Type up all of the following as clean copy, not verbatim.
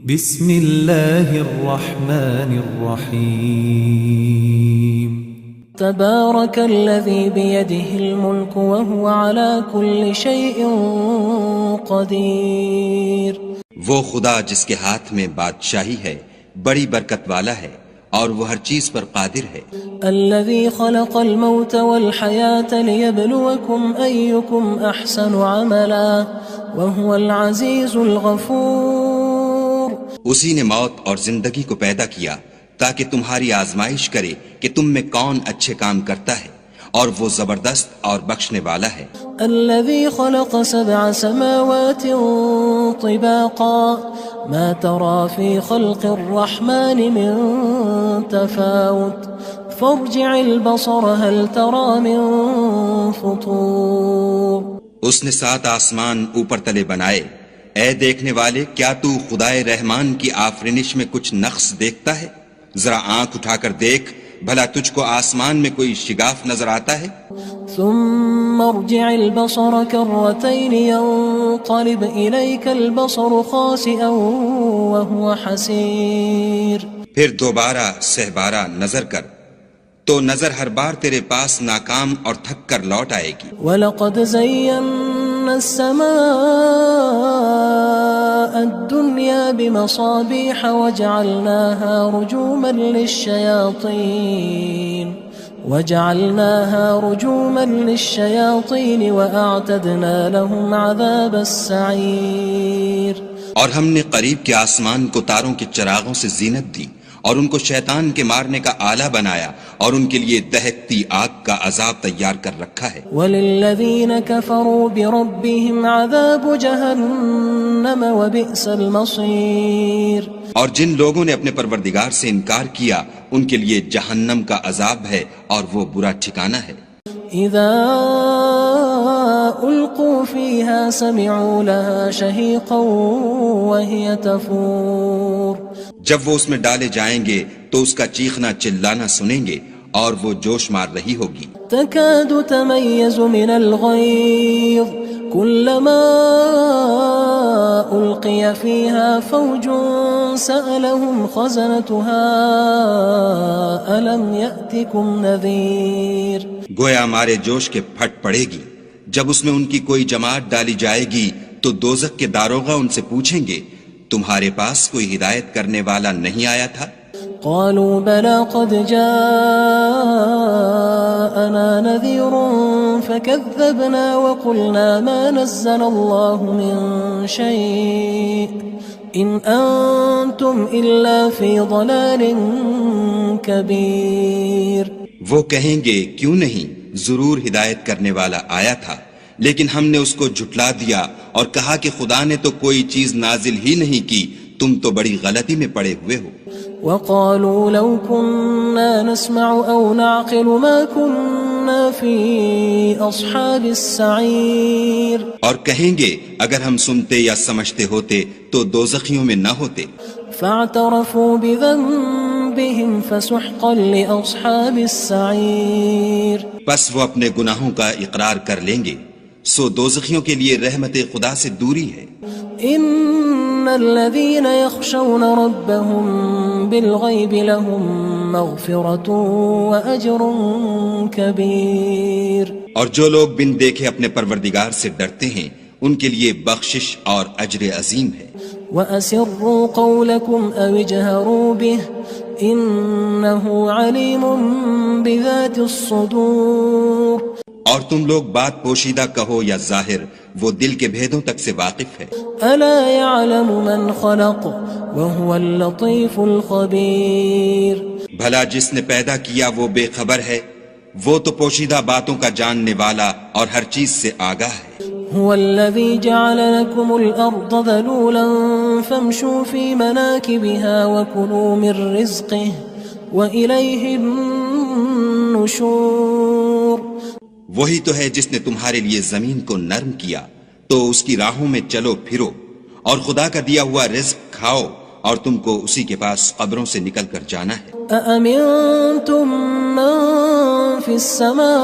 بسم اللہ الرحمن الرحیم تبارک الذی بیدہ الملک وهو على كل شیء قدیر۔ وہ خدا جس کے ہاتھ میں بادشاہی ہے بڑی برکت والا ہے اور وہ ہر چیز پر قادر ہے۔ الذی خلق الموت والحیاة لیبلوکم ایکم احسن عملا وهو العزیز الغفور۔ اسی نے موت اور زندگی کو پیدا کیا تاکہ تمہاری آزمائش کرے کہ تم میں کون اچھے کام کرتا ہے، اور وہ زبردست اور بخشنے والا ہے۔ الذي خلق 7 سماوات طباقا ما ترى في خلق الرحمن من تفاوت فارجع البصر هل ترى من فطور۔ اس نے 7 آسمان اوپر تلے بنائے، اے دیکھنے والے کیا تو خدائے رحمان کی آفرینش میں کچھ نقص دیکھتا ہے؟ ذرا آنکھ اٹھا کر دیکھ، بھلا تجھ کو آسمان میں کوئی شگاف نظر آتا ہے؟ ثم ارجع البصر كرتين ينقلب إليك البصر خاسئا وهو حسير۔ پھر دوبارہ سہبارہ نظر کر تو نظر ہر بار تیرے پاس ناکام اور تھک کر لوٹ آئے گی۔ وَلَقَدْ زَيَّنَّا السَّمَاءَ الدُّنْيَا بِمَصَابِيحَ وَجَعَلْنَاهَا رُجُومًا لِلشَّيَاطِينِ وَأَعْتَدْنَا لَهُمْ عَذَابَ السَّعِيرِ۔ اور ہم نے قریب کے آسمان کو تاروں کے چراغوں سے زینت دی اور ان کو شیطان کے مارنے کا آلہ بنایا، اور ان کے لیے دہکتی آگ کا عذاب تیار کر رکھا ہے۔ وَلِلَّذِينَ كَفَرُوا بِرَبِّهِمْ عَذَابُ جَهَنَّمَ وَبِئْسَ الْمَصِيرُ۔ اور جن لوگوں نے اپنے پروردگار سے انکار کیا ان کے لیے جہنم کا عذاب ہے اور وہ برا ٹھکانہ ہے۔ اذا القوا فيها سمعوا لها شهيقا وهي تفور۔ جب وہ اس میں ڈالے جائیں گے تو اس کا چیخنا چلانا سنیں گے اور وہ جوش مار رہی ہوگی۔ تكاد تميز من الغيظ كلما ألقي فيها فوج سألهم خزنتها ألم يأتكم نذير۔ گویا ہمارے جوش کے پھٹ پڑے گی جب اس میں ان کی کوئی جماعت ڈالی جائے گی تو دوزخ کے داروغہ ان سے پوچھیں گے تمہارے پاس کوئی ہدایت کرنے والا نہیں آیا تھا؟ قالوا بلى قد جاءنا نذير فكذبنا وقلنا ما نزل الله من شيء إن أنتم إلا في ضلال كبير۔ وہ کہیں گے کیوں نہیں، ضرور ہدایت کرنے والا آیا تھا، لیکن ہم نے اس کو جھٹلا دیا اور کہا کہ خدا نے تو کوئی چیز نازل ہی نہیں کی، تم تو بڑی غلطی میں پڑے ہوئے ہو۔ وقالوا لو كنا نسمع أو نعقل ما كنا في أصحاب السعير۔ اور کہیں گے اگر ہم سنتے یا سمجھتے ہوتے تو دوزخیوں میں نہ ہوتے۔ فاعترفوا بذنبهم فسحقا لأصحاب السعير۔ بس وہ اپنے گناہوں کا اقرار کر لیں گے، سو دوزخیوں کے لیے رحمت خدا سے دوری ہے۔ ان الذين يخشون ربهم بالغيب لهم مغفرة واجر كبير۔ اور جو لوگ بن دیکھے اپنے پروردگار سے ڈرتے ہیں ان کے لیے بخشش اور اجر عظیم ہے۔ واسروا قولكم او اجهروا به انه عليم بذات الصدور۔ اور تم لوگ بات پوشیدہ کہو یا ظاہر، وہ دل کے بھیدوں تک سے واقف ہے۔ الا يعلم من خلق وهو اللطيف الخبير۔ بھلا جس نے پیدا کیا وہ بے خبر ہے، وہ تو پوشیدہ باتوں کا جاننے والا اور ہر چیز سے آگاہ ہے۔ هو الذي جعل لكم الأرض ذلولا فامشوا في مناكبها وكلوا من رزقه وإليه النشور۔ وہی تو ہے جس نے تمہارے لیے زمین کو نرم کیا تو اس کی راہوں میں چلو پھرو، اور خدا کا دیا ہوا رزق کھاؤ، اور تم کو اسی کے پاس قبروں سے نکل کر جانا ہے۔ أأمنتم من في السماء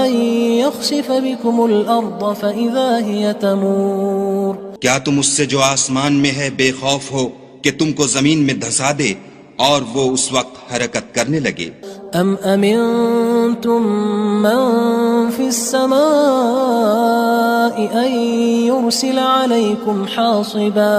أن يخسف بكم الأرض فإذا هي تمور۔ کیا تم اس سے جو آسمان میں ہے بے خوف ہو کہ تم کو زمین میں دھسا دے اور وہ اس وقت حرکت کرنے لگے؟ ام امنتم من في السماء ان يرسل عليكم حاصبا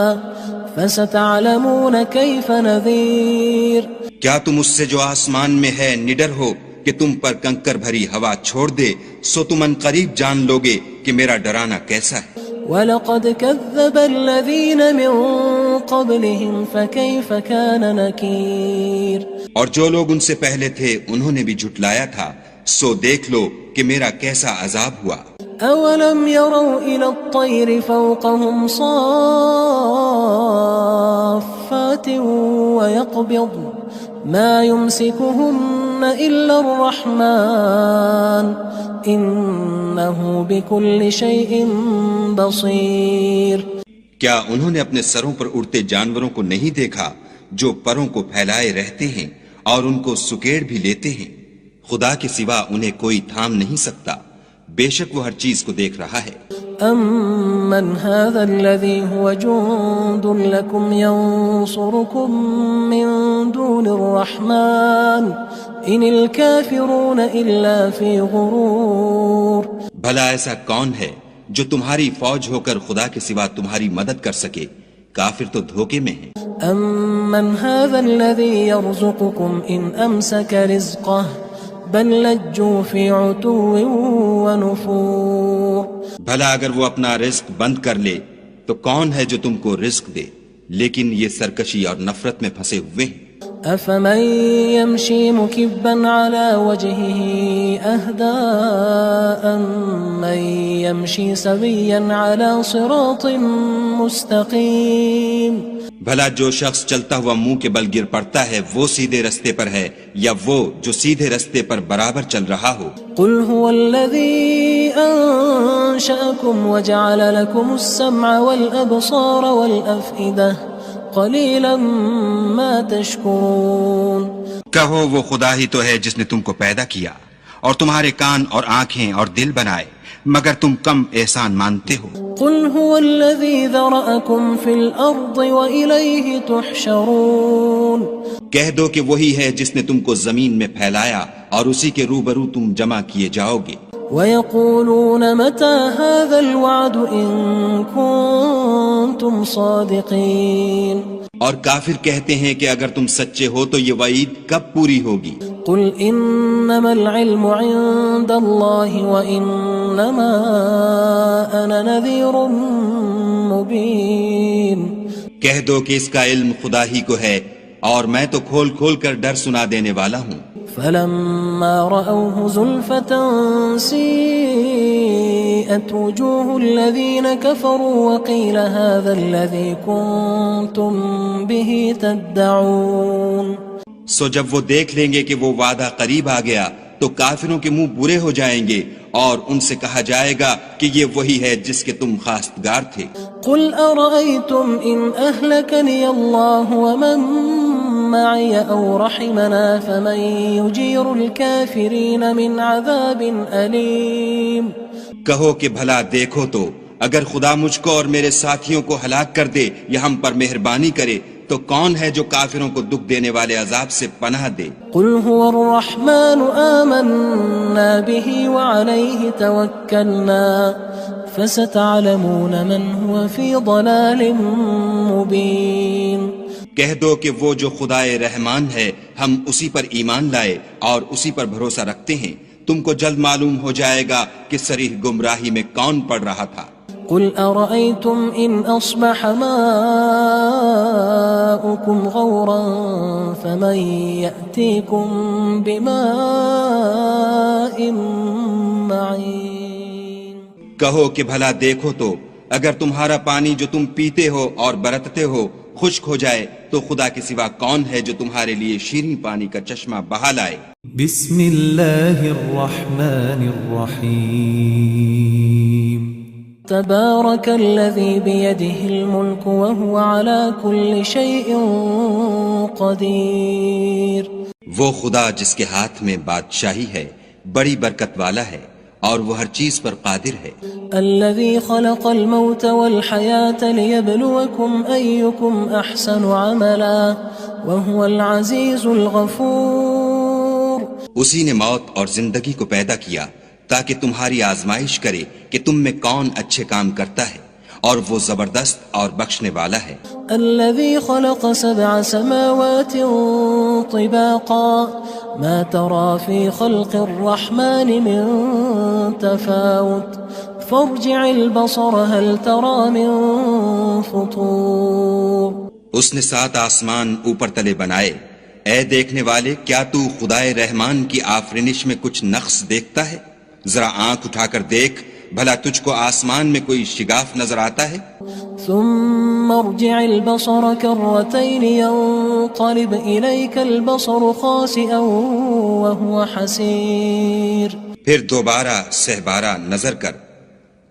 فستعلمون كيف نذير کیا تم اس سے جو آسمان میں ہے نڈر ہو کہ تم پر کنکر بھری ہوا چھوڑ دے، سو تم ان قریب جان لوگے کہ میرا ڈرانا کیسا ہے۔ وَلَقَدْ كَذَّبَ الَّذِينَ مِن قَبْلِهِمْ فَكَيْفَ كَانَ نَكِيرٌ اور جو لوگ ان سے پہلے تھے انہوں نے بھی جھٹلایا تھا، سو دیکھ لو کہ میرا کیسا عذاب ہوا۔ أَوَلَمْ يَرَوْا إِلَى الطَّيْرِ فَوْقَهُمْ صَافَّاتٍ وَيَقْبِضْنَ مَا يُمْسِكُهُنَّ إِلَّا الرَّحْمَنُ إِنَّهُ بِكُلِّ شَيْءٍ بَصِيرٌ کیا انہوں نے اپنے سروں پر اڑتے جانوروں کو نہیں دیکھا جو پروں کو پھیلائے رہتے ہیں اور ان کو سکیڑ بھی لیتے ہیں؟ خدا کے سوا انہیں کوئی تھام نہیں سکتا، بے شک وہ ہر چیز کو دیکھ رہا ہے۔ أَمَّنْ هَذَا الَّذِي هُوَ جُندٌ لَكُمْ يَنصُرُكُم مِّن دُونِ الرَّحْمَنِ إِنِ الْكَافِرُونَ إِلَّا فِي غُرُورٍ بھلا ایسا کون ہے جو تمہاری فوج ہو کر خدا کے سوا تمہاری مدد کر سکے؟ کافر تو دھوکے میں ہیں۔ أَمَّنْ هَذَا الَّذِي يَرْزُقُكُمْ إِنْ أَمْسَكَ رِزْقَهُ بَلْ لَجُّوا فِي عُتُوٍّ وَنُفُورٍ بھلا اگر وہ اپنا رزق بند کر لے تو کون ہے جو تم کو رزق دے؟ لیکن یہ سرکشی اور نفرت میں پھنسے ہوئے ہیں۔ أَفَمَن يَمْشِي مُكِبًّا عَلَى وَجْهِهِ أَهْدَىٰ أَمَّن يَمْشِي سَوِيًّا عَلَى صِرَاطٍ مُّسْتَقِيمٍ بھلا جو شخص چلتا ہوا منہ کے بل گر پڑتا ہے وہ سیدھے رستے پر ہے یا وہ جو سیدھے رستے پر برابر چل رہا ہو؟ قُلْ هُوَ الَّذِي أَنشَأَكُمْ وَجَعَلَ لَكُمُ السَّمْعَ وَالْأَبْصَارَ وَالْأَفْئِدَةَ قَلِيلًا مَا تَشْكُرُونَ کہو وہ خدا ہی تو ہے جس نے تم کو پیدا کیا اور تمہارے کان اور آنکھیں اور دل بنائے، مگر تم کم احسان مانتے ہو۔ قُلْ هُوَ الَّذِي ذَرَأَكُمْ فِي الْأَرْضِ وَإِلَيْهِ تُحْشَرُونَ کہہ دو کہ وہی ہے جس نے تم کو زمین میں پھیلایا اور اسی کے روبرو تم جمع کیے جاؤ گے۔ وَيَقُولُونَ مَتَى هَذَا الْوَعْدُ إِن كُنتُمْ صَادِقِينَ اور کافر کہتے ہیں کہ اگر تم سچے ہو تو یہ وعید کب پوری ہوگی؟ قُلْ إِنَّمَا الْعِلْمُ عِندَ اللَّهِ وَإِنَّمَا أَنَا نَذِيرٌ مُّبِينٌ کہہ دو کہ اس کا علم خدا ہی کو ہے اور میں تو کھول کھول کر ڈر سنا دینے والا ہوں۔ فَلَمَّا رَأَوْهُ زُلْفَةً سِيئَتْ وُجُوهُ الَّذِينَ كَفَرُوا وَقِيلَ هَذَا الَّذِي كُنتُم بِهِ تَدَّعُونَ سو جب وہ دیکھ لیں گے کہ وہ وعدہ قریب آ گیا تو کافروں کے منہ برے ہو جائیں گے اور ان سے کہا جائے گا کہ یہ وہی ہے جس کے تم خواستگار تھے۔ قُلْ أَرَأَيْتُمْ إِنْ أَهْلَكَنِيَ اللَّهُ وَمَن مَّعِيَ أَوْ رَحِمَنَا فَمَن يُجِيرُ الْكَافِرِينَ مِنْ عَذَابٍ أَلِيمٍ کہو کہ بھلا دیکھو تو اگر خدا مجھ کو اور میرے ساتھیوں کو ہلاک کر دے یا ہم پر مہربانی کرے تو کون ہے جو کافروں کو دکھ دینے والے عذاب سے پناہ دے؟ قُلْ هُوَ الرَّحْمَنُ آمَنَّا بِهِ وَعَلَيْهِ تَوَكَّلْنَا فَسَتَعْلَمُونَ مَنْ هُوَ فِي ضَلَالٍ مُّبِينٍ کہہ دو کہ وہ جو خدائے رحمان ہے ہم اسی پر ایمان لائے اور اسی پر بھروسہ رکھتے ہیں، تم کو جلد معلوم ہو جائے گا کہ صریح گمراہی میں کون پڑ رہا تھا۔ قُلْ أَرَأَيْتُمْ إِنْ أَصْبَحَ مَاؤُكُمْ غَوْرًا فَمَن يَأْتِيكُم بِمَاءٍ مَّعِينٍ کہو کہ بھلا دیکھو تو اگر تمہارا پانی جو تم پیتے ہو اور برتتے ہو خشک ہو جائے تو خدا کے سوا کون ہے جو تمہارے لیے شیریں پانی کا چشمہ بہا لائے؟ بسم اللہ الرحمن الرحیم تبارك الذي بيده الملك وهو على كل شيء قدير وہ خدا جس کے ہاتھ میں بادشاہی ہے بڑی برکت والا ہے اور وہ ہر چیز پر قادر ہے. الذي خلق الموت والحياة ليبلوكم أيكم أحسن عملا وهو العزيز الغفور. اسی نے موت اور زندگی کو پیدا کیا تاکہ تمہاری آزمائش کرے کہ تم میں کون اچھے کام کرتا ہے، اور وہ زبردست اور بخشنے والا ہے. الذي خلق 7 سماوات طباقا ما ترى في خلق الرحمن من تفاوت فارجع البصر هل ترى من فطور. اس نے 7 آسمان اوپر تلے بنائے. اے دیکھنے والے، کیا تو خدائے رحمان کی آفرینش میں کچھ نقص دیکھتا ہے؟ ذرا آنکھ اٹھا کر دیکھ، بھلا تجھ کو آسمان میں کوئی شگاف نظر آتا ہے؟ ثم ارجع البصر كرتين ينقلب إليك البصر خاسئا وهو حسير. پھر دوبارہ سہبارہ نظر کر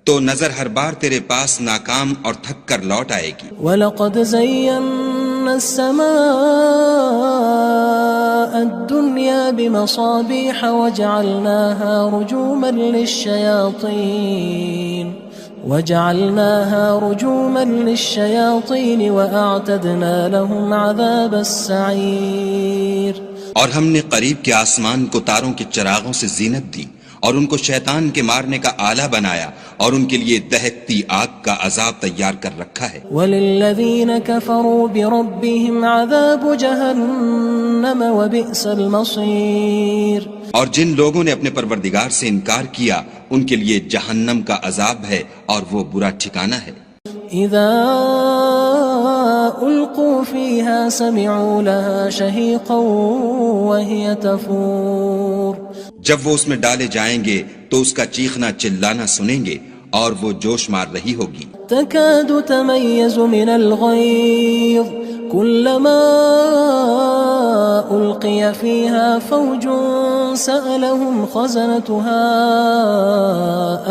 تو نظر ہر بار تیرے پاس ناکام اور تھک کر لوٹ آئے گی. وَلَقَدْ زَيَّنَّا السَّمَاءَ الدُّنْيَا بِمَصَابِيحَ وَجَعَلْنَاهَا رُجُومًا لِلشَّيَاطِينِ وَأَعْتَدْنَا لَهُمْ عَذَابَ السَّعِيرِ. اور ہم نے قریب کے آسمان کو تاروں کے چراغوں سے زینت دی اور ان کو شیطان کے مارنے کا آلہ بنایا، اور ان کے لیے دہکتی آگ کا عذاب تیار کر رکھا ہے. وَلِلَّذِينَ كَفَرُوا بِرَبِّهِمْ عَذَابُ جَهَنَّمَ وَبِئْسَ الْمَصِيرُ. اور جن لوگوں نے اپنے پروردگار سے انکار کیا ان کے لیے جہنم کا عذاب ہے اور وہ برا ٹھکانہ ہے. اذا القوا فيها سمعوا لها شهيقا وهي تفور. جب وہ اس میں ڈالے جائیں گے تو اس کا چیخنا چلانا سنیں گے اور وہ جوش مار رہی ہوگی. تكاد تميز من الغيظ كلما ألقي فيها فوج سألهم خزنتها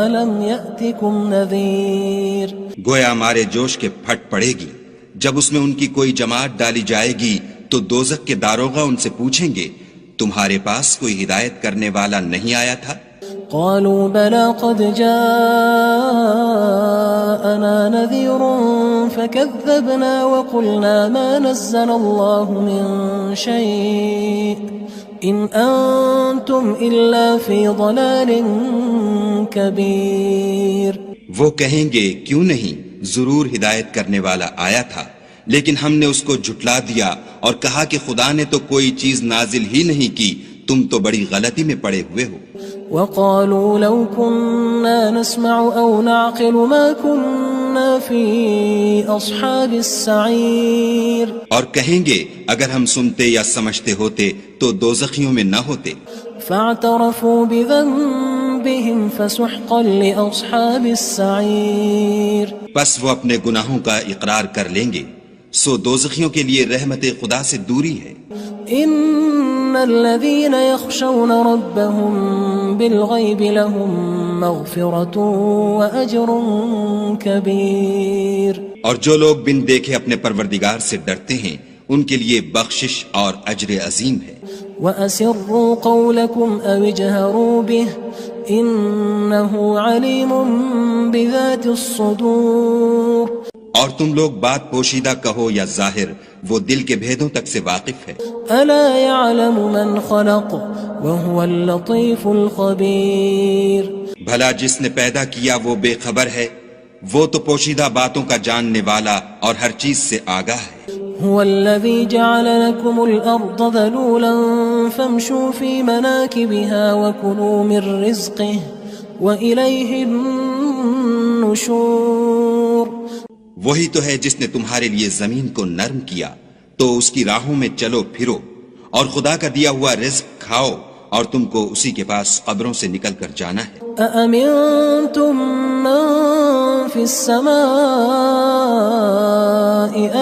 ألم يأتكم نذير. گویا مارے جوش کے پھٹ پڑے گی. جب اس میں ان کی کوئی جماعت ڈالی جائے گی تو دوزخ کے داروغہ ان سے پوچھیں گے تمہارے پاس کوئی ہدایت کرنے والا نہیں آیا تھا؟ قالوا بلى قد جاءنا نذير فكذبنا وقلنا ما نزل الله من شيء إن أنتم إلا في ضلال كبير. وہ کہیں گے کیوں نہیں، ضرور ہدایت کرنے والا آیا تھا، لیکن ہم نے اس کو جھٹلا دیا اور کہا کہ خدا نے تو کوئی چیز نازل ہی نہیں کی، تم تو بڑی غلطی میں پڑے ہوئے ہو. وقالوا لو كنا نسمع أو نعقل ما كنا في أصحاب السعير. اور کہیں گے اگر ہم سنتے یا سمجھتے ہوتے تو دوزخیوں میں نہ ہوتے. فاعترفوا بذنبهم فسحقا لأصحاب السعير. پس وہ اپنے گناہوں کا اقرار کر لیں گے، سو دوزخیوں کے لیے رحمت خدا سے دوری ہے. ان الذين يخشون ربهم بالغيب لهم مغفرة واجر كبير. اور جو لوگ بن دیکھے اپنے پروردگار سے ڈرتے ہیں ان کے لیے بخشش اور اجر عظیم ہے. واسروا قولكم او اجهروا به انه عليم بذات الصدور. اور تم لوگ بات پوشیدہ کہو یا ظاہر، وہ دل کے بھیدوں تک سے واقف ہے. الا يعلم من خلق وهو اللطيف الخبير. بھلا جس نے پیدا کیا وہ بے خبر ہے، وہ تو پوشیدہ باتوں کا جاننے والا اور ہر چیز سے آگاہ ہے. هو الذي جعل لكم الأرض ذلولا فامشوا في مناكبها وكلوا من رزقه وإليه النشور. وہی تو ہے جس نے تمہارے لیے زمین کو نرم کیا تو اس کی راہوں میں چلو پھرو اور خدا کا دیا ہوا رزق کھاؤ اور تم کو اسی کے پاس قبروں سے نکل کر جانا ہے. أأمنتم من في السماء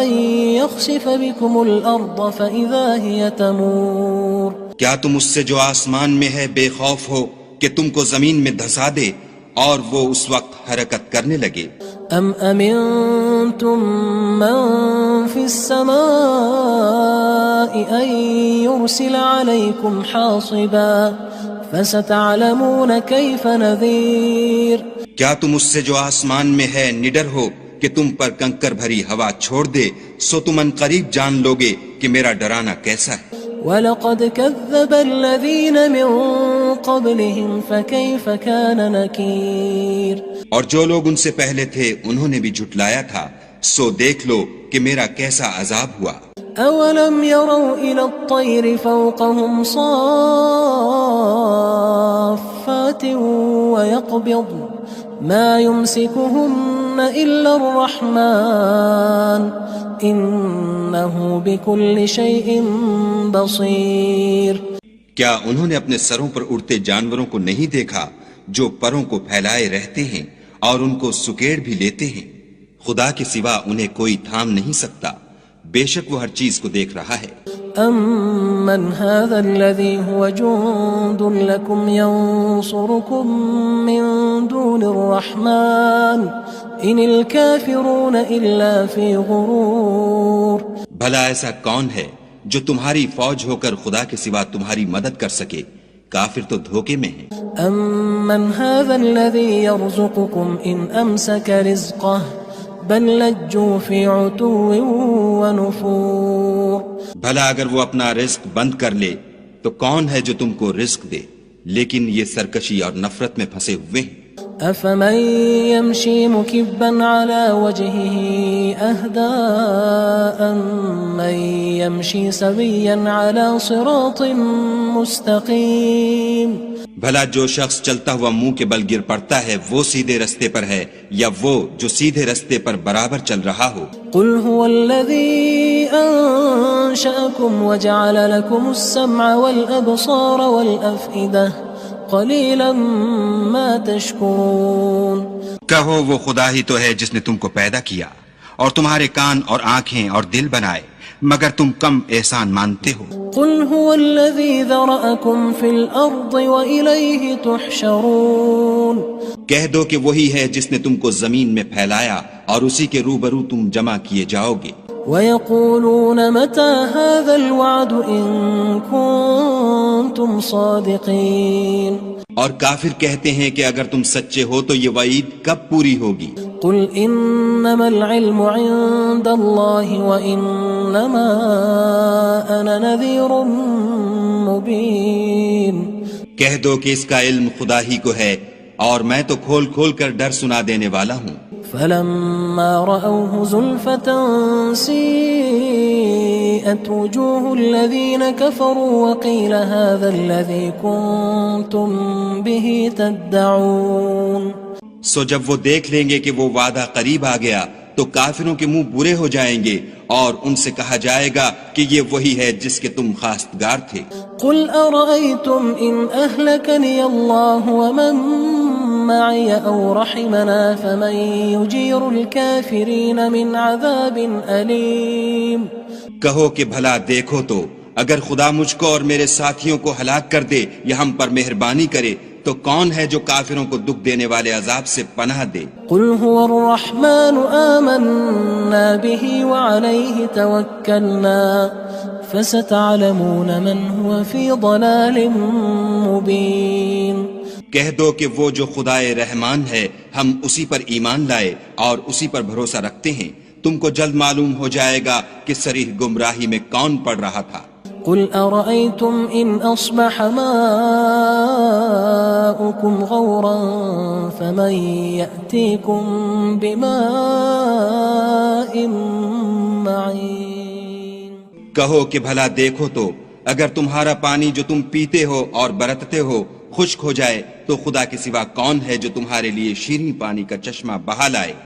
أن يخسف بكم الأرض فإذا هي تمور. کیا تم اس سے جو آسمان میں ہے بے خوف ہو کہ تم کو زمین میں دھسا دے اور وہ اس وقت حرکت کرنے لگے؟ ام امنتم من في السماء ان يرسل عليكم حاصبا فستعلمون كيف نذير کیا تم اس سے جو آسمان میں ہے نڈر ہو کہ تم پر کنکر بھری ہوا چھوڑ دے، سو تم ان قریب جان لوگے کہ میرا ڈرانا کیسا ہے۔ وَلَقَدْ كَذَّبَ الَّذِينَ مِن قَبْلِهِمْ فَكَيْفَ كَانَ نَكِيرٌ اور جو لوگ ان سے پہلے تھے انہوں نے بھی جھٹلایا تھا، سو دیکھ لو کہ میرا کیسا عذاب ہوا۔ أَوَلَمْ يَرَوْا إِلَى الطَّيْرِ فَوْقَهُمْ صَافَّاتٍ وَيَقْبِضْنَ مَا يُمْسِكُهُنَّ إِلَّا الرَّحْمَنُ إِنَّهُ بِكُلِّ شَيْءٍ بَصِيرٌ کیا انہوں نے اپنے سروں پر اڑتے جانوروں کو نہیں دیکھا جو پروں کو پھیلائے رہتے ہیں اور ان کو سکیڑ بھی لیتے ہیں؟ خدا کے سوا انہیں کوئی تھام نہیں سکتا، بے شک وہ ہر چیز کو دیکھ رہا ہے۔ أَمَّنْ هَذَا الَّذِي هُوَ جُندٌ لَكُمْ يَنصُرُكُم مِّن دُونِ الرَّحْمَنِ إِنِ الْكَافِرُونَ إِلَّا فِي غُرُورٍ بھلا ایسا کون ہے جو تمہاری فوج ہو کر خدا کے سوا تمہاری مدد کر سکے؟ کافر تو دھوکے میں ہیں۔ أَمَّنْ هَذَا الَّذِي يَرْزُقُكُمْ إِنْ أَمْسَكَ رِزْقَهُ بل لجوا فی عتو ونفور بھلا اگر وہ اپنا رزق بند کر لے تو کون ہے جو تم کو رزق دے، لیکن یہ سرکشی اور نفرت میں پھنسے ہوئے ہیں۔ افمن يمشي مكبا على وجهه اهدى من يمشي سويا على صراط مستقيم بھلا جو شخص چلتا ہوا منہ کے بل گر پڑتا ہے وہ سیدھے رستے پر ہے یا وہ جو سیدھے رستے پر برابر چل رہا ہو؟ قل هو الذي انشأكم وجعل لكم السمع والابصار والافئدة قلیلا ما تشکرون کہو وہ خدا ہی تو ہے جس نے تم کو پیدا کیا اور تمہارے کان اور آنکھیں اور دل بنائے، مگر تم کم احسان مانتے ہو۔ قل هو الذي ذرأكم في الارض وإليه تحشرون کہہ دو کہ وہی ہے جس نے تم کو زمین میں پھیلایا اور اسی کے روبرو تم جمع کیے جاؤ گے۔ وَيَقُولُونَ مَتَى هَذَا الْوَعْدُ إِن كُنتُمْ صَادِقِينَ اور کافر کہتے ہیں کہ اگر تم سچے ہو تو یہ وعید کب پوری ہوگی؟ قُلْ إِنَّمَا الْعِلْمُ عِندَ اللَّهِ وَإِنَّمَا أَنَا نَذِيرٌ مُبِينٌ کہہ دو کہ اس کا علم خدا ہی کو ہے اور میں تو کھول کھول کر ڈر سنا دینے والا ہوں۔ فَلَمَّا رَأَوْهُ زُلْفَةً سِيئَتْ وُجُوهُ الَّذِينَ كَفَرُوا وَقِيلَ هَذَا الَّذِي كُنتُم بِهِ تَدَّعُونَ سو جب وہ دیکھ لیں گے کہ وہ وعدہ قریب آ گیا تو کافروں کے منہ برے ہو جائیں گے اور ان سے کہا جائے گا کہ یہ وہی ہے جس کے تم خواستگار تھے۔ قُلْ أَرَأَيْتُمْ إِنْ أَهْلَكَنِيَ اللَّهُ وَمَن معي أو رحمنا فمن يجير الكافرين من عذاب أليم کہو کہ بھلا دیکھو تو اگر خدا مجھ کو اور میرے ساتھیوں کو ہلاک کر دے یا ہم پر مہربانی کرے تو کون ہے جو کافروں کو دکھ دینے والے عذاب سے پناہ دے؟ قل هو الرحمن آمنا به وعليه توكلنا فستعلمون من هو في ضلال مبين کہہ دو کہ وہ جو خدائے رحمان ہے ہم اسی پر ایمان لائے اور اسی پر بھروسہ رکھتے ہیں، تم کو جلد معلوم ہو جائے گا کہ صریح گمراہی میں کون پڑ رہا تھا۔ قل أرأيتم إن أصبح ماؤكم غورا فمن يأتيكم بماء معين کہو کہ بھلا دیکھو تو اگر تمہارا پانی جو تم پیتے ہو اور برتتے ہو خشک ہو جائے تو خدا کے سوا کون ہے جو تمہارے لیے شیریں پانی کا چشمہ بہا لائے؟